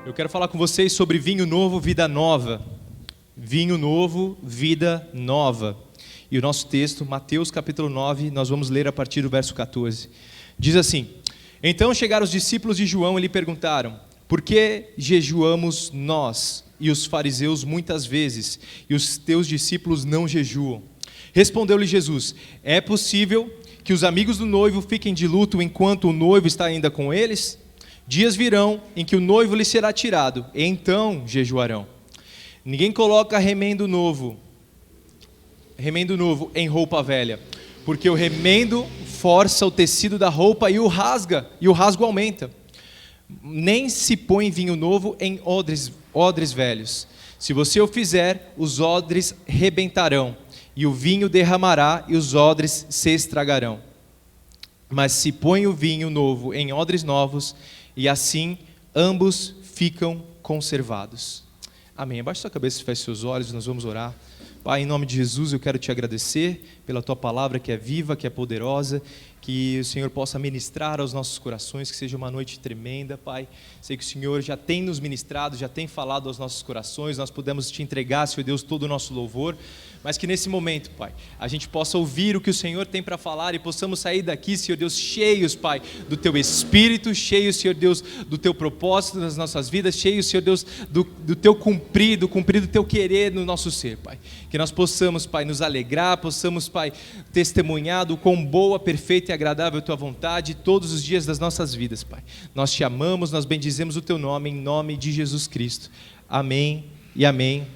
Eu quero falar com vocês sobre vinho novo, vida nova. Vinho novo, vida nova. E o nosso texto, Mateus capítulo 9, nós vamos ler a partir do verso 14. Diz assim: Então chegaram os discípulos de João e lhe perguntaram: Por que jejuamos nós e os fariseus muitas vezes, e os teus discípulos não jejuam? Respondeu-lhe Jesus: É possível que os amigos do noivo fiquem de luto enquanto o noivo está ainda com eles? Dias virão em que o noivo lhe será tirado, e então jejuarão. Ninguém coloca remendo novo em roupa velha, porque o remendo força o tecido da roupa e o rasga, e o rasgo aumenta. Nem se põe vinho novo em odres velhos. Se você o fizer, os odres rebentarão, e o vinho derramará, e os odres se estragarão. Mas se põe o vinho novo em odres novos, e assim ambos ficam conservados. Amém. Abaixe sua cabeça e feche seus olhos, nós vamos orar. Pai, em nome de Jesus, eu quero te agradecer pela tua palavra que é viva, que é poderosa, que o Senhor possa ministrar aos nossos corações, que seja uma noite tremenda, Pai. Sei que o Senhor já tem nos ministrado, já tem falado aos nossos corações, nós podemos te entregar, Senhor Deus, todo o nosso louvor, mas que nesse momento, Pai, a gente possa ouvir o que o Senhor tem para falar e possamos sair daqui, Senhor Deus, cheios, Pai, do Teu Espírito, cheios, Senhor Deus, do Teu propósito nas nossas vidas, cheios, Senhor Deus, do Teu cumprir do Teu querer no nosso ser, Pai. Que nós possamos, Pai, nos alegrar, possamos, Pai, testemunhar do quão boa, perfeita e agradável a Tua vontade todos os dias das nossas vidas, Pai. Nós te amamos, nós bendizemos o Teu nome, em nome de Jesus Cristo. Amém e amém.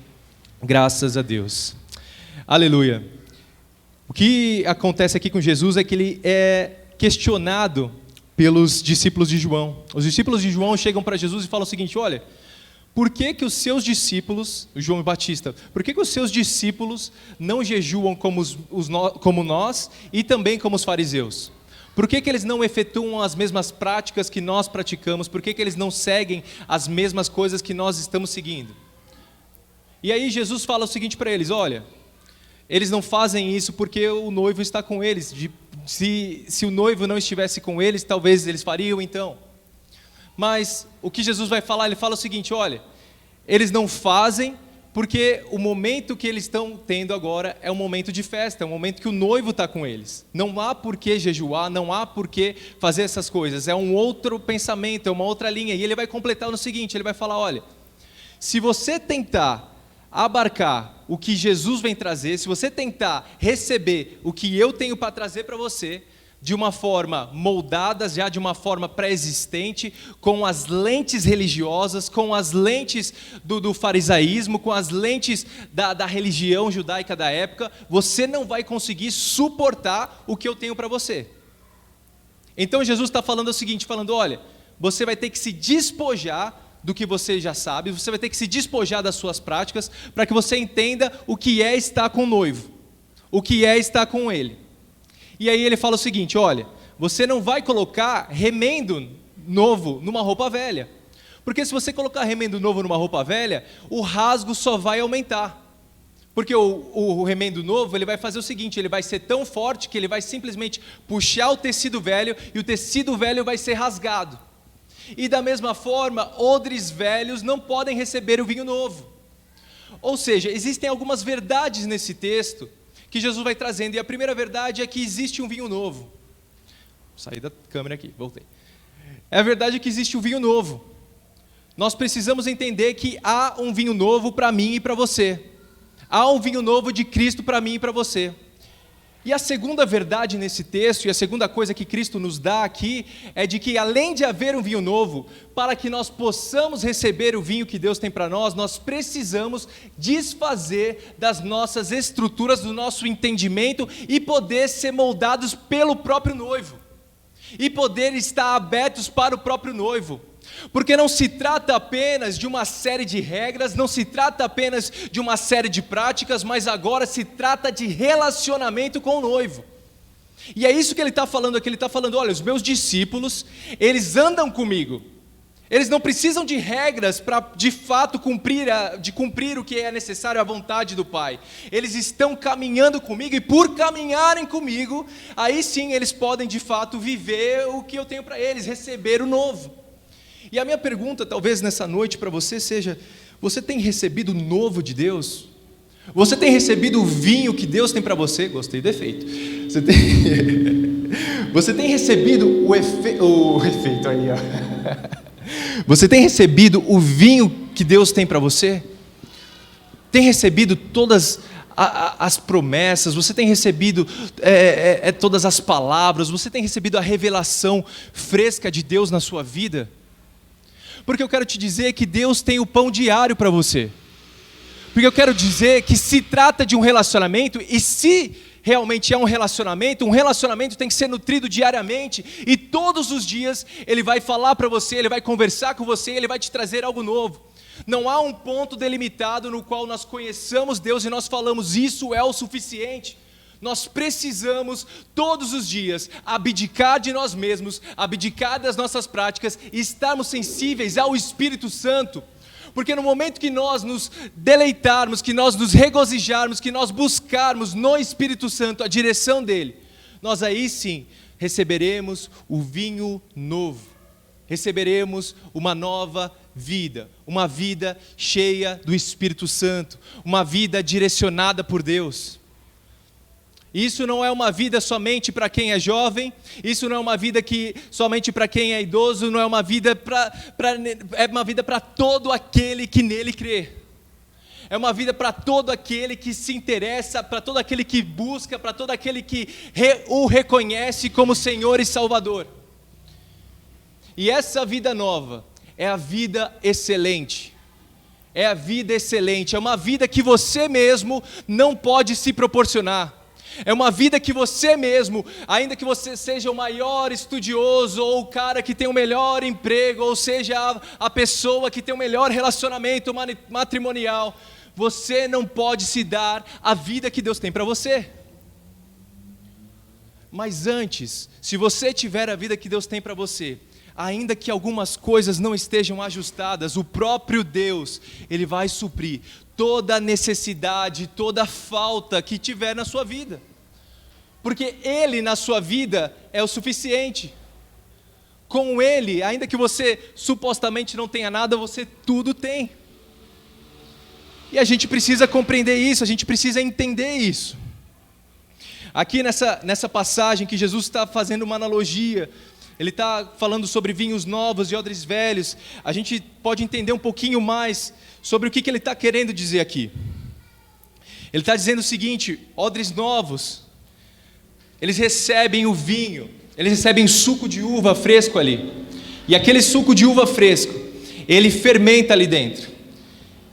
Graças a Deus. Aleluia. O que acontece aqui com Jesus é que ele é questionado pelos discípulos de João. Os discípulos de João chegam para Jesus e falam o seguinte: olha, por que os seus discípulos, João Batista, por que os seus discípulos não jejuam como nós e também como os fariseus? Por que eles não efetuam as mesmas práticas que nós praticamos? Por que eles não seguem as mesmas coisas que nós estamos seguindo? E aí Jesus fala o seguinte para eles: olha, eles não fazem isso porque o noivo está com eles. Se o noivo não estivesse com eles, talvez eles fariam então. Mas o que Jesus vai falar, ele fala o seguinte: olha, eles não fazem porque o momento que eles estão tendo agora é um momento de festa, é um momento que o noivo está com eles. Não há por que jejuar, não há por que fazer essas coisas, é um outro pensamento, é uma outra linha. E ele vai completar no seguinte, ele vai falar: olha, se você tentar abarcar o que Jesus vem trazer, se você tentar receber o que eu tenho para trazer para você, de uma forma moldada, já de uma forma pré-existente, com as lentes religiosas, com as lentes do farisaísmo, com as lentes da religião judaica da época, você não vai conseguir suportar o que eu tenho para você. Então Jesus está falando o seguinte, falando: olha, você vai ter que se despojar do que você já sabe, você vai ter que se despojar das suas práticas, para que você entenda o que é estar com o noivo, o que é estar com ele. E aí ele fala o seguinte: olha, você não vai colocar remendo novo numa roupa velha, porque se você colocar remendo novo numa roupa velha, o rasgo só vai aumentar, porque o remendo novo, ele vai fazer o seguinte, ele vai ser tão forte que ele vai simplesmente puxar o tecido velho, e o tecido velho vai ser rasgado. E da mesma forma, odres velhos não podem receber o vinho novo. Ou seja, existem algumas verdades nesse texto que Jesus vai trazendo, e a primeira verdade é que existe um vinho novo. Saí da câmera aqui, voltei. É a verdade que existe um vinho novo. Nós precisamos entender que há um vinho novo para mim e para você. Há um vinho novo de Cristo para mim e para você. E a segunda verdade nesse texto, e a segunda coisa que Cristo nos dá aqui, é de que além de haver um vinho novo, para que nós possamos receber o vinho que Deus tem para nós precisamos desfazer das nossas estruturas, do nosso entendimento, e poder ser moldados pelo próprio noivo, e poder estar abertos para o próprio noivo. Porque não se trata apenas de uma série de regras, não se trata apenas de uma série de práticas, mas agora se trata de relacionamento com o noivo. E é isso que ele está falando aqui, ele está falando: olha, os meus discípulos, eles andam comigo, eles não precisam de regras para de fato cumprir o que é necessário à vontade do Pai. Eles estão caminhando comigo, e por caminharem comigo, aí sim eles podem de fato viver o que eu tenho para eles, receber o novo. E a minha pergunta, talvez nessa noite para você seja: você tem recebido o novo de Deus? Você tem recebido o vinho que Deus tem para você? Gostei do efeito. Você tem recebido o efeito aí, ó. Você tem recebido o vinho que Deus tem para você? Tem recebido todas as promessas? Você tem recebido todas as palavras? Você tem recebido a revelação fresca de Deus na sua vida? Porque eu quero te dizer que Deus tem o pão diário para você. Porque eu quero dizer que se trata de um relacionamento, e se realmente é um relacionamento tem que ser nutrido diariamente, e todos os dias Ele vai falar para você, Ele vai conversar com você, Ele vai te trazer algo novo. Não há um ponto delimitado no qual nós conheçamos Deus e nós falamos: isso é o suficiente. Nós precisamos todos os dias abdicar de nós mesmos, abdicar das nossas práticas e estarmos sensíveis ao Espírito Santo. Porque no momento que nós nos deleitarmos, que nós nos regozijarmos, que nós buscarmos no Espírito Santo a direção dEle, nós aí sim receberemos o vinho novo, receberemos uma nova vida, uma vida cheia do Espírito Santo, uma vida direcionada por Deus. Isso não é uma vida somente para quem é jovem, isso não é uma vida somente para quem é idoso, não é uma vida é uma vida para todo aquele que nele crê. É uma vida para todo aquele que se interessa, para todo aquele que busca, para todo aquele que o reconhece como Senhor e Salvador. E essa vida nova é a vida excelente. É a vida excelente, é uma vida que você mesmo não pode se proporcionar. É uma vida que você mesmo, ainda que você seja o maior estudioso, ou o cara que tem o melhor emprego, ou seja a pessoa que tem o melhor relacionamento matrimonial, você não pode se dar a vida que Deus tem para você. Mas antes, se você tiver a vida que Deus tem para você, ainda que algumas coisas não estejam ajustadas, o próprio Deus, Ele vai suprir toda a necessidade, toda a falta que tiver na sua vida. Porque Ele na sua vida é o suficiente. Com Ele, ainda que você supostamente não tenha nada, você tudo tem. E a gente precisa compreender isso, a gente precisa entender isso. Aqui nessa passagem que Jesus está fazendo uma analogia, Ele está falando sobre vinhos novos e odres velhos. A gente pode entender um pouquinho mais sobre o que Ele está querendo dizer aqui. Ele está dizendo o seguinte: odres novos, eles recebem o vinho, eles recebem suco de uva fresco ali. E aquele suco de uva fresco, ele fermenta ali dentro.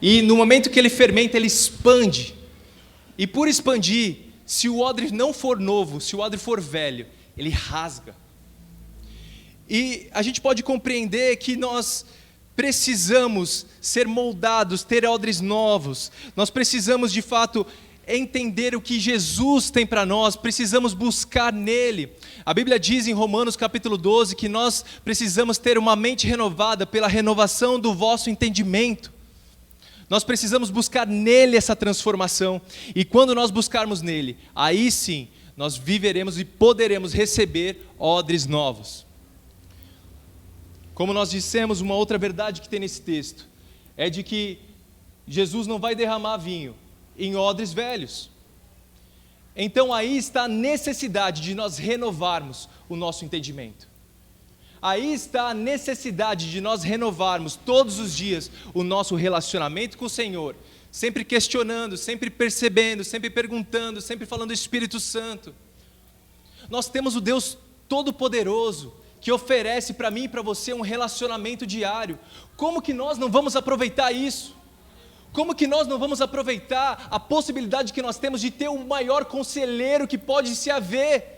E no momento que ele fermenta, ele expande. E por expandir, se o odre não for novo, se o odre for velho, ele rasga. E a gente pode compreender que nós precisamos ser moldados, ter odres novos. Nós precisamos de fato entender o que Jesus tem para nós, precisamos buscar nele. A Bíblia diz em Romanos capítulo 12 que nós precisamos ter uma mente renovada pela renovação do vosso entendimento. Nós precisamos buscar nele essa transformação, e quando nós buscarmos nele, aí sim nós viveremos e poderemos receber odres novos. Como nós dissemos, uma outra verdade que tem nesse texto é de que Jesus não vai derramar vinho em odres velhos. Então aí está a necessidade de nós renovarmos o nosso entendimento. Aí está a necessidade de nós renovarmos todos os dias o nosso relacionamento com o Senhor, sempre questionando, sempre percebendo, sempre perguntando, sempre falando Espírito Santo. Nós temos o Deus Todo-Poderoso que oferece para mim e para você um relacionamento diário. Como que nós não vamos aproveitar isso? Como que nós não vamos aproveitar a possibilidade que nós temos de ter o maior conselheiro que pode se haver?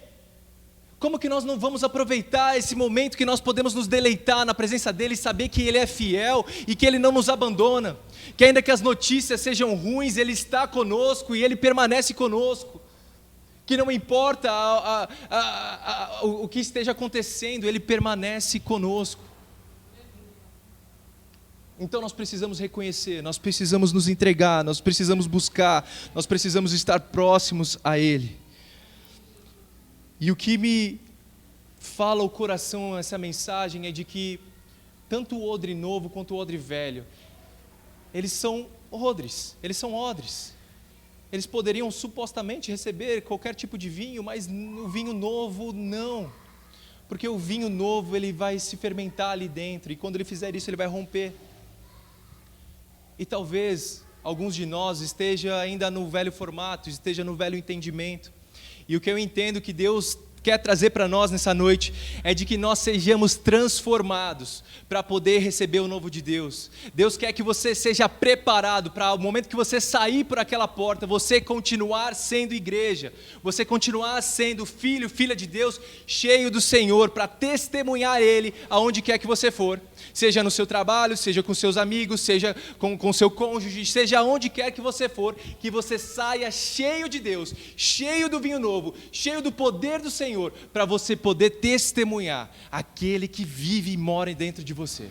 Como que nós não vamos aproveitar esse momento que nós podemos nos deleitar na presença dEle e saber que Ele é fiel e que Ele não nos abandona, que ainda que as notícias sejam ruins, Ele está conosco e Ele permanece conosco, que não importa o que esteja acontecendo, Ele permanece conosco. Então nós precisamos reconhecer, nós precisamos nos entregar, nós precisamos buscar, nós precisamos estar próximos a Ele. E o que me fala o coração essa mensagem é de que tanto o odre novo quanto o odre velho, eles são odres. Eles poderiam supostamente receber qualquer tipo de vinho, mas o vinho novo não. Porque o vinho novo ele vai se fermentar ali dentro, e quando ele fizer isso ele vai romper. E talvez alguns de nós esteja ainda no velho formato, esteja no velho entendimento. E o que eu entendo que Deus quer trazer para nós nessa noite é de que nós sejamos transformados para poder receber o novo de Deus. Deus quer que você seja preparado para o momento que você sair por aquela porta, você continuar sendo igreja, você continuar sendo filho, filha de Deus, cheio do Senhor, para testemunhar Ele aonde quer que você for, seja no seu trabalho, seja com seus amigos, seja com seu cônjuge, seja onde quer que você for, que você saia cheio de Deus, cheio do vinho novo, cheio do poder do Senhor, para você poder testemunhar aquele que vive e mora dentro de você.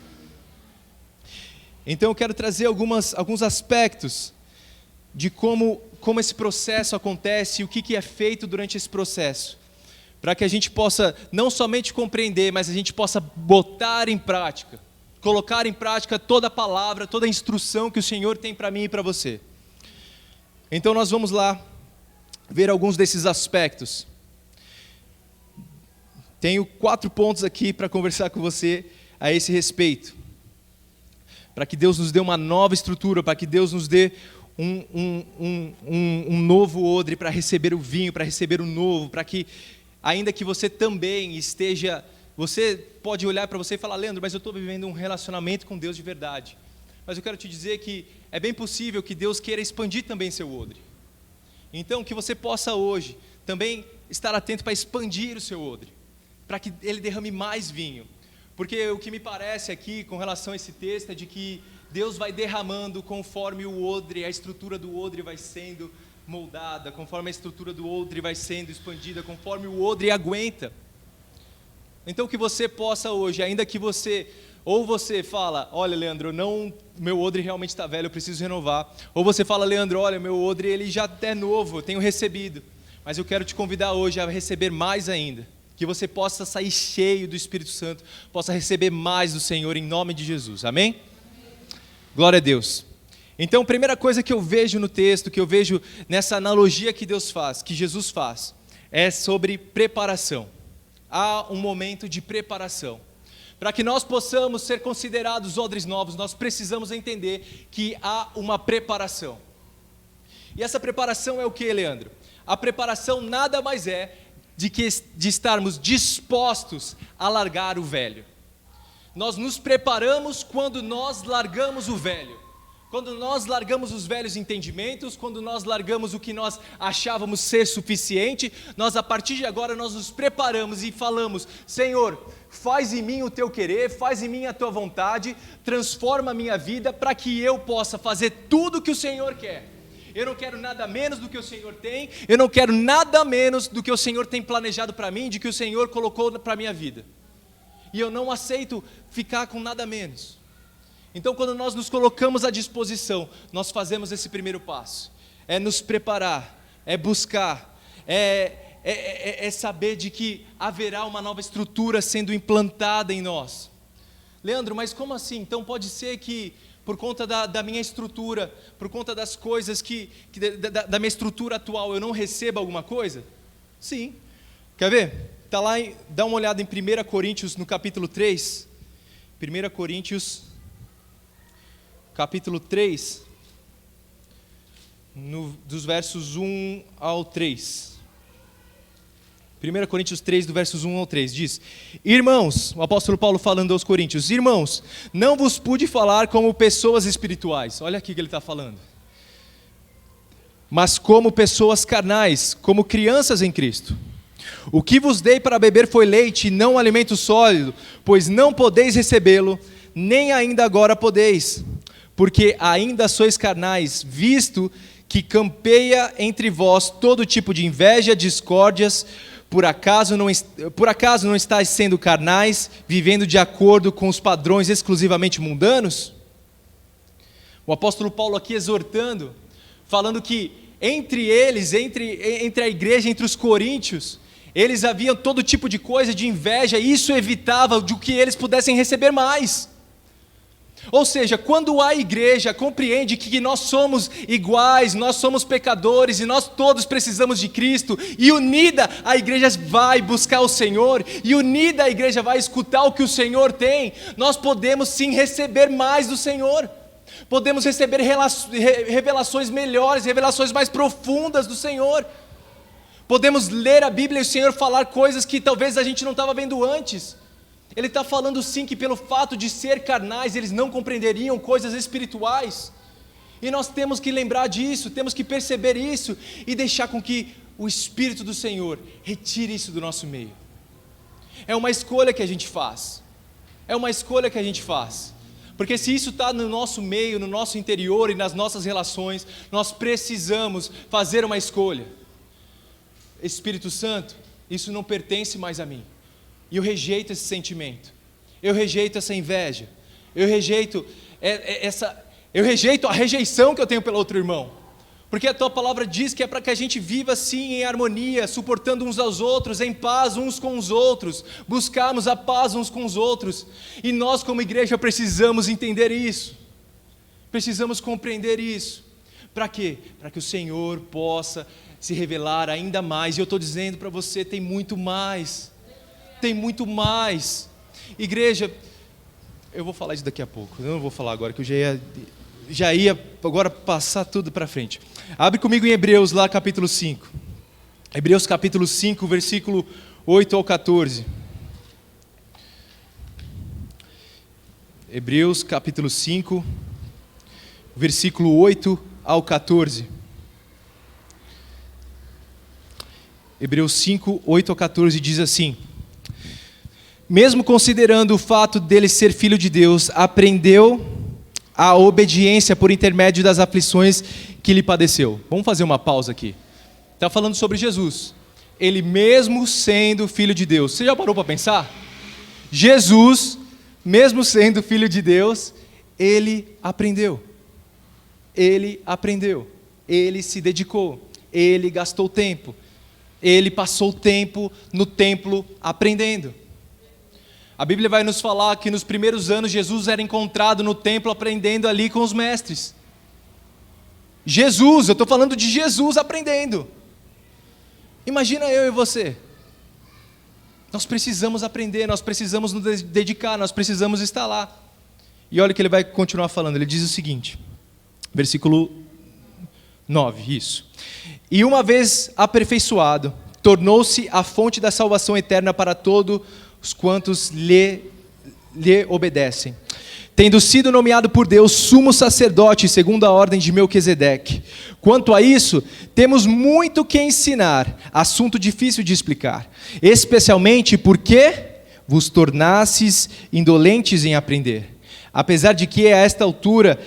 Então eu quero trazer alguns aspectos de como esse processo acontece e o que é feito durante esse processo, para que a gente possa não somente compreender, mas a gente possa botar em prática, colocar em prática toda a palavra, toda a instrução que o Senhor tem para mim e para você. Então nós vamos lá ver alguns desses aspectos. Tenho 4 pontos aqui para conversar com você a esse respeito. Para que Deus nos dê uma nova estrutura, para que Deus nos dê um novo odre para receber o vinho, para receber o novo, para que, ainda que você também esteja, você pode olhar para você e falar: Leandro, mas eu estou vivendo um relacionamento com Deus de verdade. Mas eu quero te dizer que é bem possível que Deus queira expandir também seu odre. Então, que você possa hoje também estar atento para expandir o seu odre, para que ele derrame mais vinho. Porque o que me parece aqui com relação a esse texto é de que Deus vai derramando conforme o odre, a estrutura do odre vai sendo moldada, conforme a estrutura do odre vai sendo expandida, conforme o odre aguenta. Então que você possa hoje, ainda que você fala: olha, Leandro, meu odre realmente está velho, eu preciso renovar. Ou você fala: Leandro, olha, meu odre ele já é novo, eu tenho recebido. Mas eu quero te convidar hoje a receber mais ainda. Que você possa sair cheio do Espírito Santo, possa receber mais do Senhor em nome de Jesus, amém? Glória a Deus. Então, a primeira coisa que eu vejo no texto, que eu vejo nessa analogia que Deus faz, que Jesus faz, é sobre preparação. Há um momento de preparação. Para que nós possamos ser considerados odres novos, nós precisamos entender que há uma preparação. E essa preparação é o que, Leandro? A preparação nada mais é de estarmos dispostos a largar o velho. Nós nos preparamos quando nós largamos o velho, quando nós largamos os velhos entendimentos, quando nós largamos o que nós achávamos ser suficiente. Nós, a partir de agora, nós nos preparamos e falamos: Senhor, faz em mim o teu querer, faz em mim a tua vontade, transforma a minha vida para que eu possa fazer tudo o que o Senhor quer. Eu não quero nada menos do que o Senhor tem, eu não quero nada menos do que o Senhor tem planejado para mim, de que o Senhor colocou para a minha vida. E eu não aceito ficar com nada menos. Então, quando nós nos colocamos à disposição, nós fazemos esse primeiro passo. É nos preparar, é buscar, é saber de que haverá uma nova estrutura sendo implantada em nós. Leandro, mas como assim? Então pode ser que por conta da minha estrutura, por conta das coisas da minha estrutura atual, eu não receba alguma coisa? Sim. Quer ver? Tá lá, dá uma olhada em 1 Coríntios, no capítulo 3. 1 Coríntios, capítulo 3, dos versos 1 ao 3. 1 Coríntios 3, do versos 1 ao 3, diz: Irmãos, o apóstolo Paulo falando aos coríntios: Irmãos, não vos pude falar como pessoas espirituais. Olha aqui que ele está falando. Mas como pessoas carnais, como crianças em Cristo. O que vos dei para beber foi leite e não alimento sólido, pois não podeis recebê-lo, nem ainda agora podeis, porque ainda sois carnais, visto que campeia entre vós todo tipo de inveja, discórdias. Por acaso não estáis sendo carnais, vivendo de acordo com os padrões exclusivamente mundanos? O apóstolo Paulo aqui exortando, falando que entre eles, entre a igreja, entre os coríntios, eles haviam todo tipo de coisa de inveja, e isso evitava de que eles pudessem receber mais. Ou seja, quando a igreja compreende que nós somos iguais, nós somos pecadores e nós todos precisamos de Cristo, e unida a igreja vai buscar o Senhor, e unida a igreja vai escutar o que o Senhor tem, nós podemos sim receber mais do Senhor, podemos receber revelações melhores, revelações mais profundas do Senhor, podemos ler a Bíblia e o Senhor falar coisas que talvez a gente não estava vendo antes. Ele está falando sim que pelo fato de ser carnais, eles não compreenderiam coisas espirituais, e nós temos que lembrar disso, temos que perceber isso, e deixar com que o Espírito do Senhor retire isso do nosso meio. É uma escolha que a gente faz, porque se isso está no nosso meio, no nosso interior e nas nossas relações, nós precisamos fazer uma escolha. Espírito Santo, isso não pertence mais a mim. E eu rejeito esse sentimento, eu rejeito essa inveja, eu rejeito a rejeição que eu tenho pelo outro irmão, porque a tua palavra diz que é para que a gente viva assim em harmonia, suportando uns aos outros, em paz uns com os outros, buscarmos a paz uns com os outros, e nós como igreja precisamos entender isso, precisamos compreender isso. Para quê? Para que o Senhor possa se revelar ainda mais, e eu estou dizendo para você, tem muito mais. Igreja, eu vou falar isso daqui a pouco, eu não vou falar agora, que eu já ia agora passar tudo para frente. Abre comigo em Hebreus lá capítulo 5, Hebreus capítulo 5, versículo 8 ao 14. Hebreus capítulo 5, versículo 8 ao 14. Hebreus 5, 8 ao 14 diz assim: mesmo considerando o fato dele ser filho de Deus, aprendeu a obediência por intermédio das aflições que lhe padeceu. Vamos fazer uma pausa aqui. Está falando sobre Jesus. Ele mesmo sendo filho de Deus. Você já parou para pensar? Jesus, mesmo sendo filho de Deus, ele aprendeu. Ele se dedicou, ele gastou tempo, ele passou tempo no templo aprendendo. A Bíblia vai nos falar que nos primeiros anos Jesus era encontrado no templo aprendendo ali com os mestres. Jesus, eu estou falando de Jesus aprendendo. Imagina eu e você. Nós precisamos aprender, nós precisamos nos dedicar, nós precisamos estar lá. E olha o que ele vai continuar falando, ele diz o seguinte, versículo 9, isso. E uma vez aperfeiçoado, tornou-se a fonte da salvação eterna para todos os quantos lhe obedecem, tendo sido nomeado por Deus sumo sacerdote segundo a ordem de Melquisedeque. Quanto a isso, temos muito que ensinar, assunto difícil de explicar, especialmente porque vos tornastes indolentes em aprender. Apesar de que a esta altura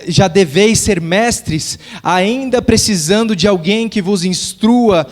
já deveis ser mestres, ainda precisando de alguém que vos instrua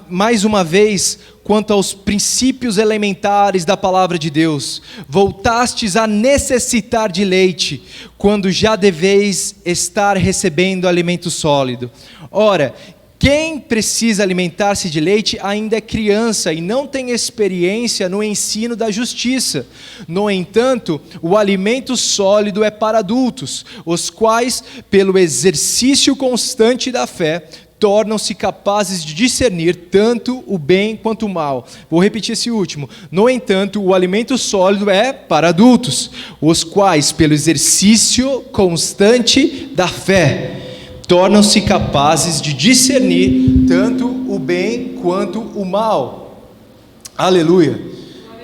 mais uma vez quanto aos princípios elementares da palavra de Deus. Voltastes a necessitar de leite, quando já deveis estar recebendo alimento sólido. Ora, quem precisa alimentar-se de leite ainda é criança e não tem experiência no ensino da justiça. No entanto, o alimento sólido é para adultos, os quais, pelo exercício constante da fé, tornam-se capazes de discernir tanto o bem quanto o mal. Vou repetir esse último. No entanto, o alimento sólido é para adultos, os quais, pelo exercício constante da fé, tornam-se capazes de discernir tanto o bem quanto o mal. Aleluia.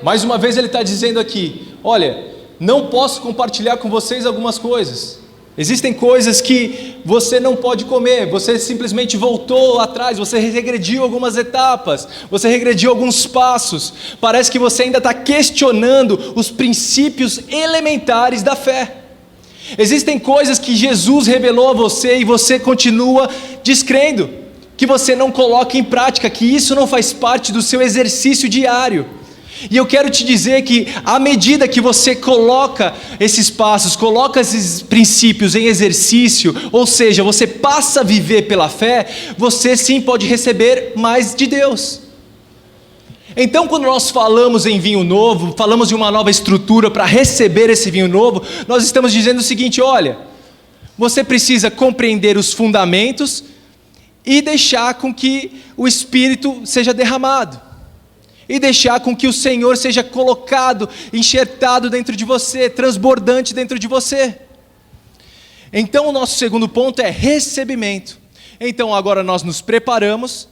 Mais uma vez ele está dizendo aqui, olha, não posso compartilhar com vocês algumas coisas. Existem coisas que você não pode comer, você simplesmente voltou atrás, você regrediu algumas etapas, você regrediu alguns passos, parece que você ainda está questionando os princípios elementares da fé. Existem coisas que Jesus revelou a você e você continua descrendo, que você não coloca em prática, que isso não faz parte do seu exercício diário. E eu quero te dizer que à medida que você coloca esses passos, coloca esses princípios em exercício, ou seja, você passa a viver pela fé, você sim pode receber mais de Deus. Então, quando nós falamos em vinho novo, falamos de uma nova estrutura para receber esse vinho novo, nós estamos dizendo o seguinte: olha, você precisa compreender os fundamentos e deixar com que o Espírito seja derramado, e deixar com que o Senhor seja colocado, enxertado dentro de você, transbordante dentro de você. Então, o nosso segundo ponto é recebimento. Então, agora nós nos preparamos,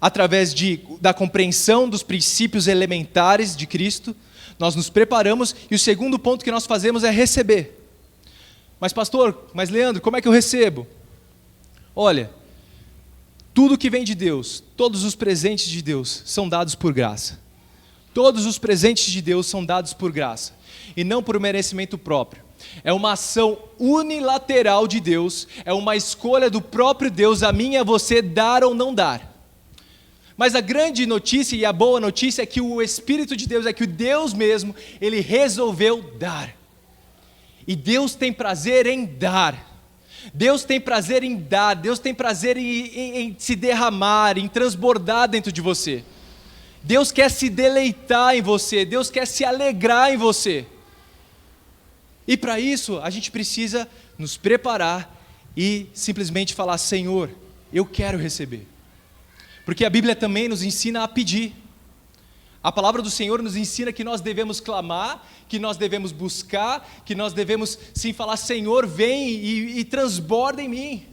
através da compreensão dos princípios elementares de Cristo, nós nos preparamos, e o segundo ponto que nós fazemos é receber. Mas pastor, mas Leandro, como é que eu recebo? Olha, tudo que vem de Deus, todos os presentes de Deus são dados por graça. Todos os presentes de Deus são dados por graça, e não por merecimento próprio. É uma ação unilateral de Deus, é uma escolha do próprio Deus, a mim e a você, dar ou não dar. Mas a grande notícia e a boa notícia é que o Espírito de Deus, é que o Deus mesmo, Ele resolveu dar. E Deus tem prazer em dar. Deus tem prazer em dar. Deus tem prazer em se derramar, em transbordar dentro de você. Deus quer se deleitar em você. Deus quer se alegrar em você. E para isso, a gente precisa nos preparar e simplesmente falar: Senhor, eu quero receber. Porque a Bíblia também nos ensina a pedir. A palavra do Senhor nos ensina que nós devemos clamar, que nós devemos buscar, que nós devemos sim falar: Senhor, vem e transborda em mim.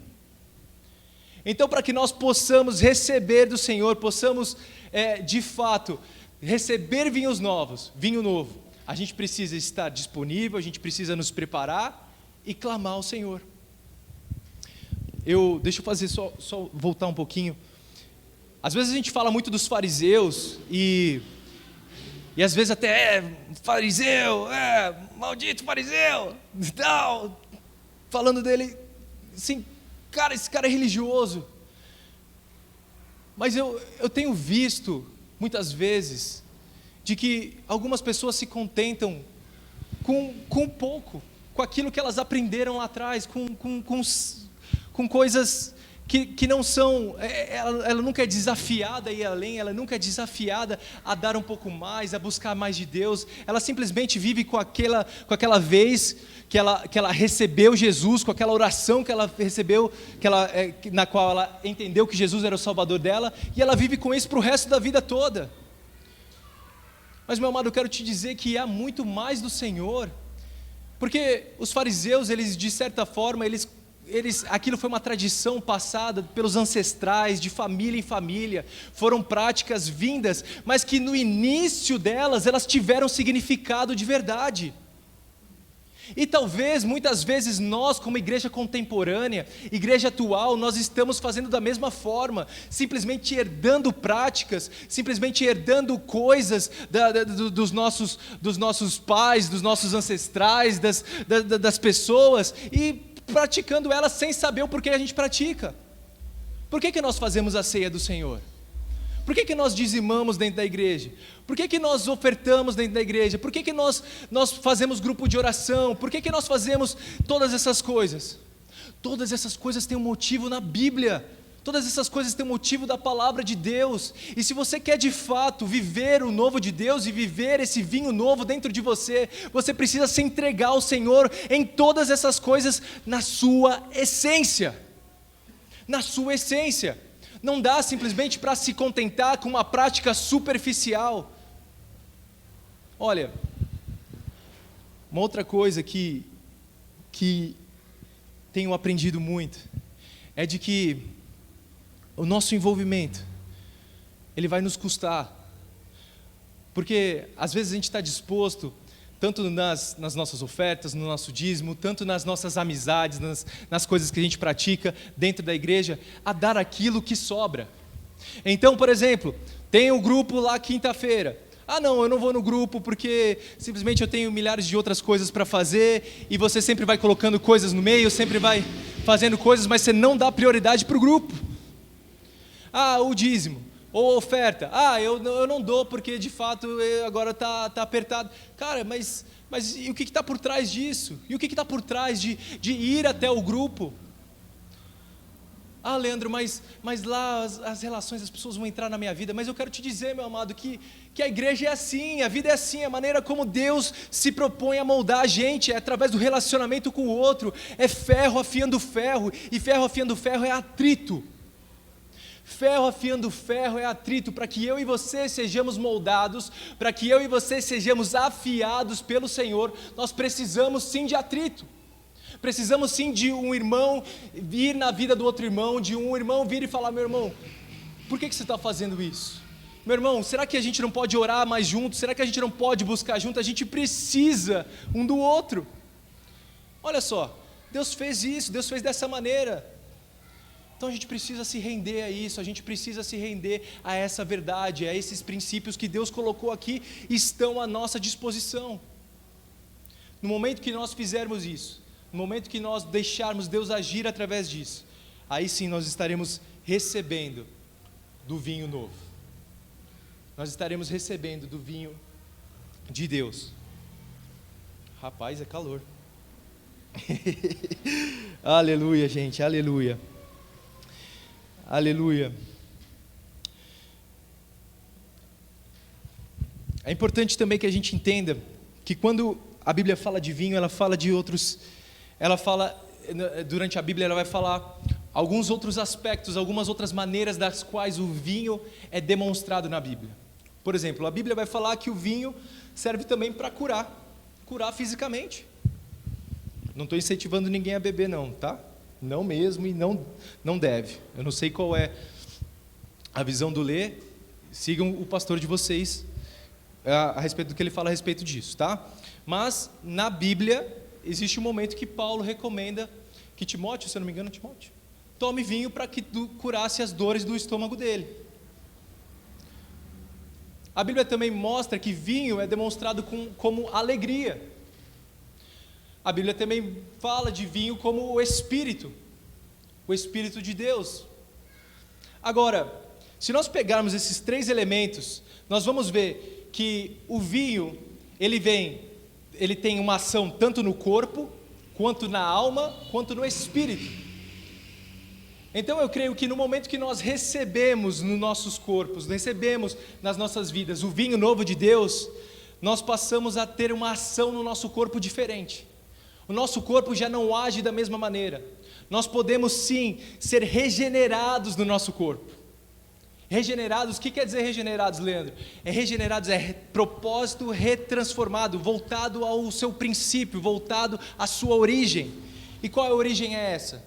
Então, para que nós possamos receber do Senhor, possamos de fato receber vinho novo, a gente precisa estar disponível, a gente precisa nos preparar e clamar ao Senhor. Deixa eu fazer só voltar um pouquinho. Às vezes a gente fala muito dos fariseus e às vezes até fariseu, maldito fariseu, tal, falando dele, assim, cara, esse cara é religioso. Mas eu tenho visto, muitas vezes, de que algumas pessoas se contentam com pouco, com aquilo que elas aprenderam lá atrás, com coisas que não são, ela nunca é desafiada a ir além, ela nunca é desafiada a dar um pouco mais, a buscar mais de Deus. Ela simplesmente vive com aquela vez que ela recebeu Jesus, com aquela oração que ela recebeu, na qual ela entendeu que Jesus era o Salvador dela, e ela vive com isso para o resto da vida toda. Mas, meu amado, eu quero te dizer que há muito mais do Senhor, porque os fariseus, eles de certa forma, aquilo foi uma tradição passada pelos ancestrais, de família em família, foram práticas vindas, mas que no início delas, elas tiveram significado de verdade. E talvez, muitas vezes, nós como igreja contemporânea, igreja atual, nós estamos fazendo da mesma forma, simplesmente herdando práticas, simplesmente herdando coisas dos nossos pais, dos nossos ancestrais, das pessoas, e praticando elas sem saber o porquê a gente pratica. Por que nós fazemos a ceia do Senhor? Por que nós dizimamos dentro da igreja? Por que nós ofertamos dentro da igreja? Por que nós fazemos grupo de oração? Por que nós fazemos todas essas coisas? Todas essas coisas têm um motivo na Bíblia. Todas essas coisas têm um motivo da palavra de Deus. E se você quer de fato viver o novo de Deus e viver esse vinho novo dentro de você, você precisa se entregar ao Senhor em todas essas coisas na sua essência. Na sua essência. Não dá simplesmente para se contentar com uma prática superficial. Olha, uma outra coisa que tenho aprendido muito é de que o nosso envolvimento, ele vai nos custar, porque às vezes a gente está disposto, tanto nas nossas ofertas, no nosso dízimo, tanto nas nossas amizades, nas coisas que a gente pratica dentro da igreja, a dar aquilo que sobra. Então, por exemplo, tem um grupo lá quinta-feira. Não, eu não vou no grupo porque simplesmente eu tenho milhares de outras coisas para fazer, e você sempre vai colocando coisas no meio, sempre vai fazendo coisas, mas você não dá prioridade para o grupo. O dízimo, ou a oferta, eu não dou porque de fato agora está apertado. Cara, mas e o que está por trás disso? E o que está por trás de ir até o grupo? Ah, Leandro, mas lá as relações, as pessoas vão entrar na minha vida. Mas eu quero te dizer, meu amado, que a igreja é assim, a vida é assim, a maneira como Deus se propõe a moldar a gente é através do relacionamento com o outro, é ferro afiando ferro, e ferro afiando ferro é atrito. Ferro afiando ferro é atrito. Para que eu e você sejamos moldados, para que eu e você sejamos afiados pelo Senhor, nós precisamos sim de atrito. Precisamos sim de um irmão vir na vida do outro irmão, de um irmão vir e falar: meu irmão, por que você está fazendo isso? Meu irmão, será que a gente não pode orar mais junto? Será que a gente não pode buscar junto? A gente precisa um do outro. Olha só, Deus fez isso, Deus fez dessa maneira. Então a gente precisa se render a isso, a gente precisa se render a essa verdade, a esses princípios que Deus colocou aqui, estão à nossa disposição. No momento que nós fizermos isso, no momento que nós deixarmos Deus agir através disso, aí sim nós estaremos recebendo do vinho novo. Nós estaremos recebendo do vinho de Deus. Rapaz, é calor. Aleluia, gente, aleluia. Aleluia. É importante também que a gente entenda que quando a Bíblia fala de vinho, ela fala de outros, durante a Bíblia ela vai falar alguns outros aspectos, algumas outras maneiras das quais o vinho é demonstrado na Bíblia. Por exemplo, a Bíblia vai falar que o vinho serve também para curar fisicamente. Não estou incentivando ninguém a beber não, tá? Não mesmo, e não deve. Eu não sei qual é a visão do Lê, sigam o pastor de vocês a respeito do que ele fala a respeito disso, tá? Mas na Bíblia existe um momento que Paulo recomenda que Timóteo, se eu não me engano, Timóteo, tome vinho para que curasse as dores do estômago dele. A Bíblia também mostra que vinho é demonstrado como alegria. A Bíblia também fala de vinho como o Espírito de Deus. Agora, se nós pegarmos esses três elementos, nós vamos ver que o vinho, ele tem uma ação tanto no corpo, quanto na alma, quanto no espírito. Então eu creio que no momento que nós recebemos nos nossos corpos, recebemos nas nossas vidas o vinho novo de Deus, nós passamos a ter uma ação no nosso corpo diferente. O nosso corpo já não age da mesma maneira. Nós podemos sim ser regenerados no nosso corpo. Regenerados, o que quer dizer regenerados, Leandro? Regenerados é propósito retransformado, voltado ao seu princípio, voltado à sua origem. E qual a origem é essa?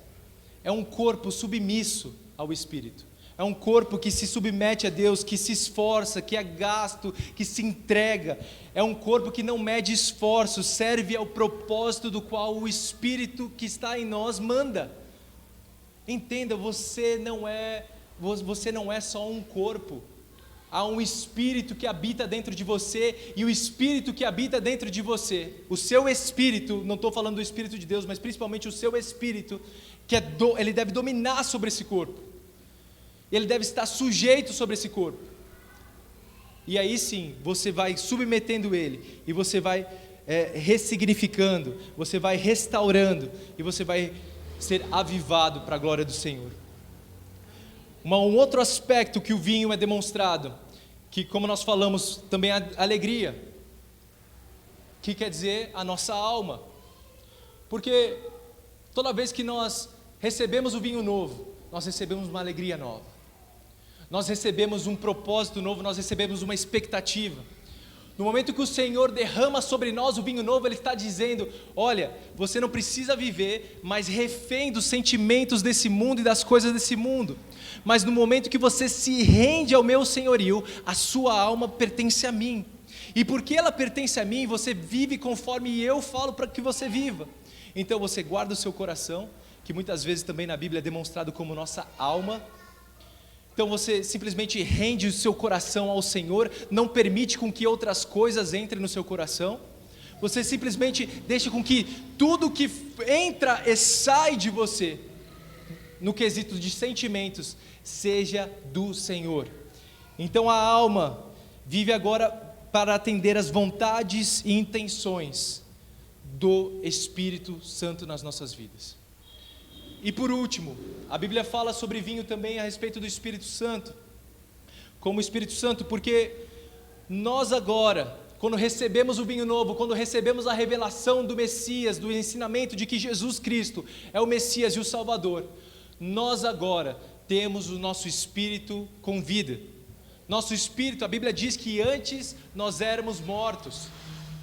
É um corpo submisso ao Espírito. É um corpo que se submete a Deus, que se esforça, que é gasto, que se entrega. É um corpo que não mede esforços, serve ao propósito do qual o Espírito que está em nós manda. Entenda, você não é só um corpo. Há um Espírito que habita dentro de você, e o Espírito que habita dentro de você, o seu Espírito, não estou falando do Espírito de Deus, mas principalmente o seu Espírito, ele deve dominar sobre esse corpo. Ele deve estar sujeito sobre esse corpo. E aí sim, você vai submetendo ele, e você vai ressignificando, você vai restaurando, e você vai ser avivado para a glória do Senhor. Um outro aspecto que o vinho é demonstrado, que como nós falamos, também a alegria, que quer dizer a nossa alma. Porque toda vez que nós recebemos o vinho novo, nós recebemos uma alegria nova. Nós recebemos um propósito novo, nós recebemos uma expectativa. No momento que o Senhor derrama sobre nós o vinho novo, Ele está dizendo: olha, você não precisa viver mais refém dos sentimentos desse mundo e das coisas desse mundo, mas no momento que você se rende ao meu senhorio, a sua alma pertence a mim, e porque ela pertence a mim, você vive conforme eu falo para que você viva. Então você guarda o seu coração, que muitas vezes também na Bíblia é demonstrado como nossa alma. Então você simplesmente rende o seu coração ao Senhor, não permite com que outras coisas entrem no seu coração. Você simplesmente deixa com que tudo que entra e sai de você, no quesito de sentimentos, seja do Senhor. Então a alma vive agora para atender às vontades e intenções do Espírito Santo nas nossas vidas. E por último, a Bíblia fala sobre vinho também a respeito do Espírito Santo. Como Espírito Santo, porque nós agora, quando recebemos o vinho novo, quando recebemos a revelação do Messias, do ensinamento de que Jesus Cristo é o Messias e o Salvador, nós agora temos o nosso espírito com vida. Nosso espírito, a Bíblia diz que antes nós éramos mortos.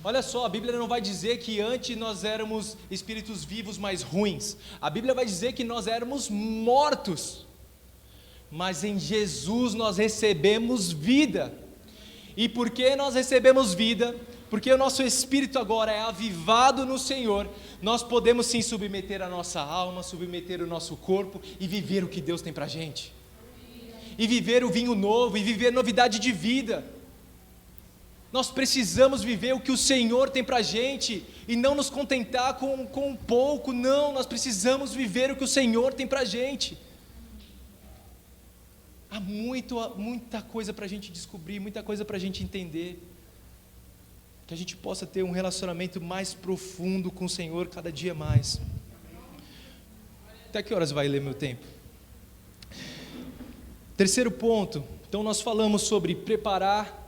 Olha só, a Bíblia não vai dizer que antes nós éramos espíritos vivos, mas ruins. A Bíblia vai dizer que nós éramos mortos. Mas em Jesus nós recebemos vida. E porque nós recebemos vida, porque o nosso espírito agora é avivado no Senhor, nós podemos sim submeter a nossa alma, submeter o nosso corpo e viver o que Deus tem pra gente. E viver o vinho novo, e viver novidade de vida. Nós precisamos viver o que o Senhor tem pra gente, e não nos contentar com pouco, não, nós precisamos viver o que o Senhor tem pra gente. Há muita coisa para a gente descobrir, muita coisa para a gente entender, que a gente possa ter um relacionamento mais profundo com o Senhor cada dia mais. Até que horas vai ler meu tempo? Terceiro ponto, então nós falamos sobre preparar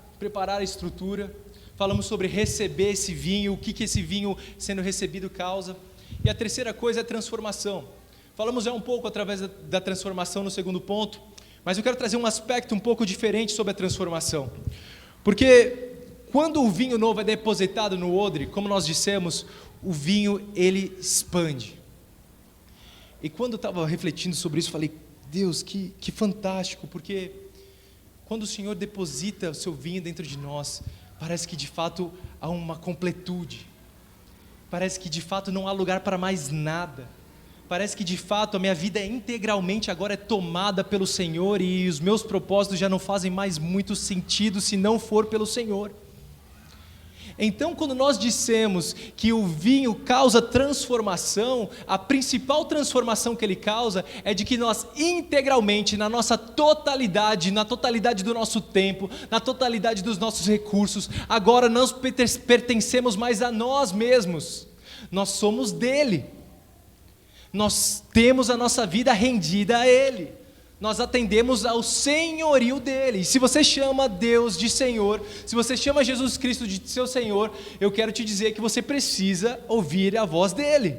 a estrutura, falamos sobre receber esse vinho, o que esse vinho sendo recebido causa, e a terceira coisa é transformação. Falamos já um pouco através da transformação no segundo ponto, mas eu quero trazer um aspecto um pouco diferente sobre a transformação, porque quando o vinho novo é depositado no odre, como nós dissemos, o vinho ele expande. E quando eu estava refletindo sobre isso, falei, Deus, que fantástico, porque quando o Senhor deposita o seu vinho dentro de nós, parece que de fato há uma completude, parece que de fato não há lugar para mais nada. Parece que de fato a minha vida integralmente agora é tomada pelo Senhor e os meus propósitos já não fazem mais muito sentido se não for pelo Senhor. Então, quando nós dissemos que o vinho causa transformação, a principal transformação que ele causa é de que nós integralmente, na nossa totalidade, na totalidade do nosso tempo, na totalidade dos nossos recursos, agora não pertencemos mais a nós mesmos, nós somos dele. Nós temos a nossa vida rendida a Ele, nós atendemos ao senhorio dEle. E se você chama Deus de Senhor, se você chama Jesus Cristo de seu Senhor, eu quero te dizer que você precisa ouvir a voz dEle,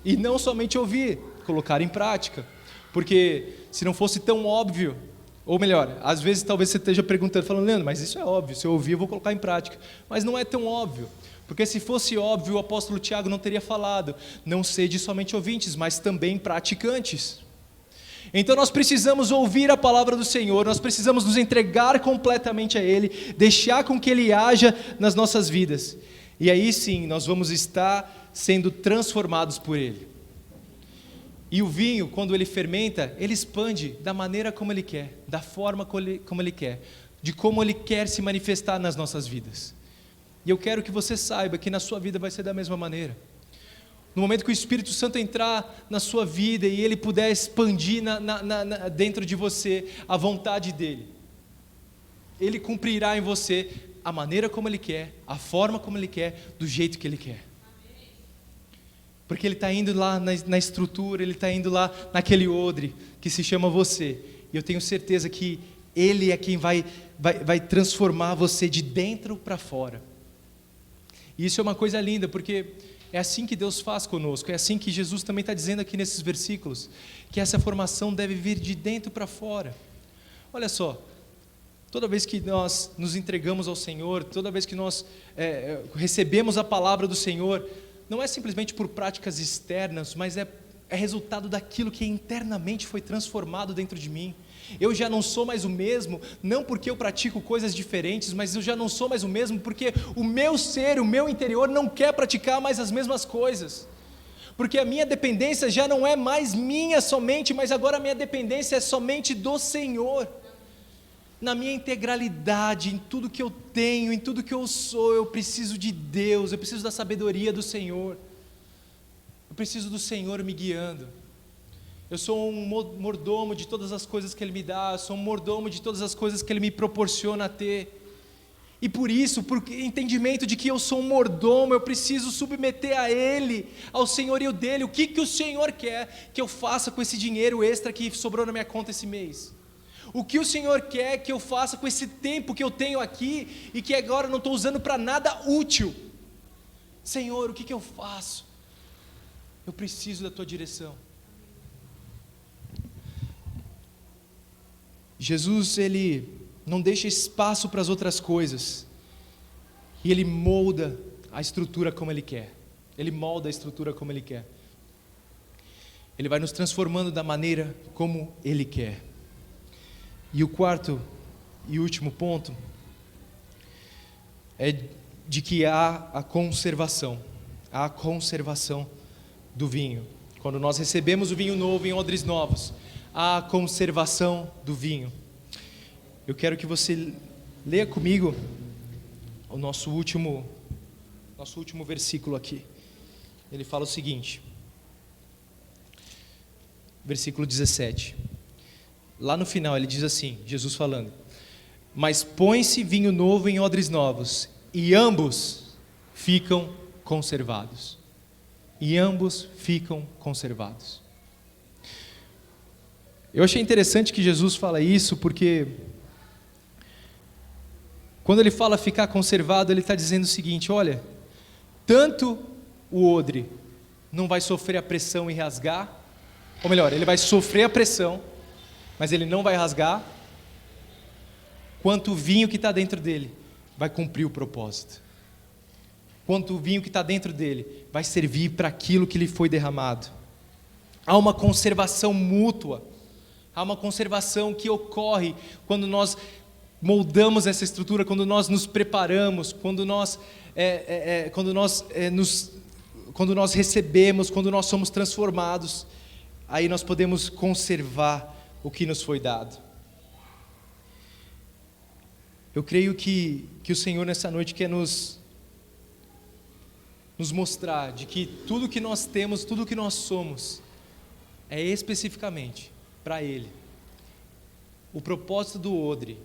e não somente ouvir, colocar em prática, porque se não fosse tão óbvio, ou melhor, às vezes talvez você esteja perguntando, falando, Leandro, mas isso é óbvio, se eu ouvir eu vou colocar em prática, mas não é tão óbvio. Porque se fosse óbvio, o apóstolo Tiago não teria falado, não sede somente ouvintes, mas também praticantes. Então nós precisamos ouvir a palavra do Senhor, nós precisamos nos entregar completamente a Ele, deixar com que Ele haja nas nossas vidas. E aí sim, nós vamos estar sendo transformados por Ele. E o vinho, quando ele fermenta, ele expande da maneira como Ele quer, da forma como Ele quer, de como Ele quer se manifestar nas nossas vidas. E eu quero que você saiba que na sua vida vai ser da mesma maneira. No momento que o Espírito Santo entrar na sua vida e Ele puder expandir dentro de você a vontade dEle, Ele cumprirá em você a maneira como Ele quer, a forma como Ele quer, do jeito que Ele quer. Porque Ele está indo lá na estrutura, Ele está indo lá naquele odre que se chama você. E eu tenho certeza que Ele é quem vai transformar você de dentro para fora. E isso é uma coisa linda, porque é assim que Deus faz conosco, é assim que Jesus também está dizendo aqui nesses versículos, que essa formação deve vir de dentro para fora. Olha só, toda vez que nós nos entregamos ao Senhor, toda vez que nós recebemos a palavra do Senhor, não é simplesmente por práticas externas, mas é resultado daquilo que internamente foi transformado dentro de mim. Eu já não sou mais o mesmo, não porque eu pratico coisas diferentes, mas eu já não sou mais o mesmo porque o meu ser, o meu interior não quer praticar mais as mesmas coisas, porque a minha dependência já não é mais minha somente, mas agora a minha dependência é somente do Senhor. Na minha integralidade, em tudo que eu tenho, em tudo que eu sou, eu preciso de Deus, eu preciso da sabedoria do Senhor, eu preciso do Senhor me guiando. Eu sou um mordomo de todas as coisas que Ele me dá, eu sou um mordomo de todas as coisas que Ele me proporciona a ter. E por isso, por entendimento de que eu sou um mordomo, eu preciso submeter a Ele, ao senhorio dEle. O que o Senhor quer que eu faça com esse dinheiro extra que sobrou na minha conta esse mês? O que o Senhor quer que eu faça com esse tempo que eu tenho aqui e que agora não estou usando para nada útil? Senhor, o que eu faço? Eu preciso da Tua direção. Jesus, Ele não deixa espaço para as outras coisas, e Ele molda a estrutura como Ele quer. Ele molda a estrutura como Ele quer. Ele vai nos transformando da maneira como Ele quer. E o quarto e último ponto é de que há a conservação do vinho. Quando nós recebemos o vinho novo em odres novos, há a conservação do vinho. Eu quero que você leia comigo o nosso último versículo aqui. Ele fala o seguinte, versículo 17. Lá no final ele diz assim, Jesus falando: mas põe-se vinho novo em odres novos, e ambos ficam conservados. E ambos ficam conservados. Eu achei interessante que Jesus fala isso, porque quando ele fala ficar conservado, ele está dizendo o seguinte: olha, tanto o odre não vai sofrer a pressão e rasgar, ou melhor, ele vai sofrer a pressão, mas ele não vai rasgar, quanto o vinho que está dentro dele vai cumprir o propósito. Quanto o vinho que está dentro dele vai servir para aquilo que lhe foi derramado. Há uma conservação mútua, há uma conservação que ocorre quando nós moldamos essa estrutura, quando nós nos preparamos, quando nós recebemos, quando nós somos transformados, aí nós podemos conservar o que nos foi dado. Eu creio que o Senhor nessa noite quer nos mostrar de que tudo que nós temos, tudo que nós somos, é especificamente para Ele. O propósito do odre,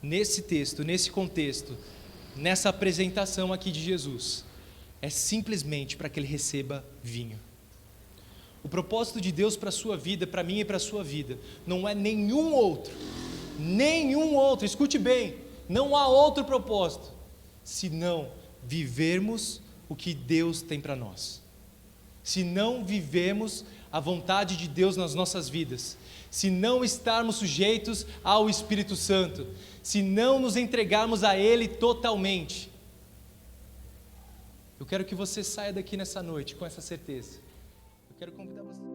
nesse texto, nesse contexto, nessa apresentação aqui de Jesus, é simplesmente para que Ele receba vinho. O propósito de Deus para a sua vida, para mim e para a sua vida, não é nenhum outro, escute bem, não há outro propósito, senão vivermos o que Deus tem para nós. Se não vivemos a vontade de Deus nas nossas vidas, se não estarmos sujeitos ao Espírito Santo, se não nos entregarmos a Ele totalmente, eu quero que você saia daqui nessa noite com essa certeza. Eu quero convidar você.